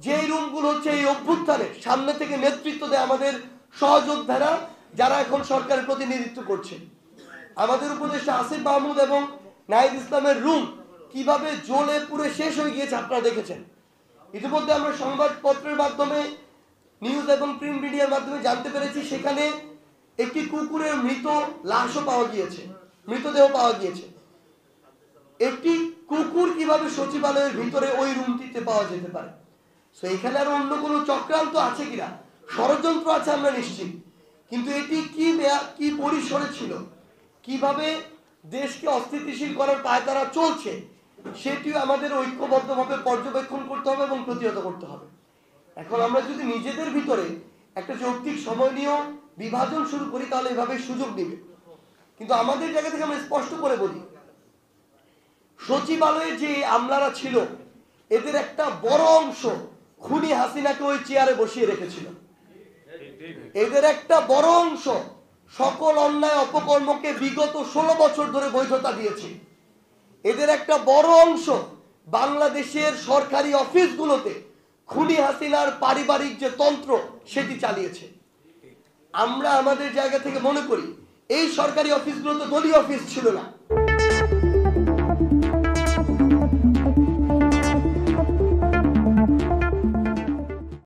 যে রুমগুলো হচ্ছে এই অভ্যুত্থানের সামনে থেকে নেতৃত্ব দেয় আমাদের সহযোদ্ধারা, যারা এখন সরকারের প্রতিনিধিত্ব করছে। আমাদের উপদেষ্টা আসিফ মাহমুদ এবং নাহিদ ইসলামের রুম কিভাবে জ্বলে পুড়ে শেষ হয়ে গিয়েছে আপনারা দেখেছেন। ইতিমধ্যে আমরা সংবাদপত্রের মাধ্যমে, নিউজ এবং প্রিন্ট মিডিয়ার মাধ্যমে জানতে পেরেছি সেখানে একটি কুকুরের মৃত লাশও পাওয়া গিয়েছে, মৃতদেহ পাওয়া গিয়েছে। একটি কুকুর কিভাবে সচিবালয়ের ভিতরে ওই রুমটিতে পাওয়া যেতে পারে? তো এখানে আর অন্য কোনো চক্রান্ত আছে কিনা, ষড়যন্ত্র আছে আমরা নিশ্চিত, কিন্তু এটি কি পরিসরে ছিল, কিভাবে দেশকে অস্থিতিশীল করার পায়তারা চলছে, সেটিও আমাদের ঐক্যবদ্ধভাবে পর্যবেক্ষণ করতে হবে এবং প্রতিহত করতে হবে। এখন আমরা যদি নিজেদের ভিতরে একটা যৌক্তিক সময় নিয়েও বিভাজন শুরু করি, তাহলে এভাবে সুযোগ নিবে। কিন্তু আমাদের জায়গা থেকে আমরা স্পষ্ট করে বলি, সচিবালয়ে যে আমলারা ছিল এদের একটা বড় অংশ খুনি হাসিনাকে ওই চেয়ারে বসিয়ে রেখেছিল। এদের একটা বড় অংশ সকল অন্যায় অপকর্মকে বিগত 16 বছর ধরে বৈধতা দিয়েছে। এদের একটা বড় অংশ বাংলাদেশের সরকারি অফিসগুলোতে খুনি হাসিনার পারিবারিক যে তন্ত্র সেটি চালিয়েছে। আমরা আমাদের জায়গা থেকে মনে করি এই সরকারি অফিসগুলো তো দলীয় অফিস ছিল না।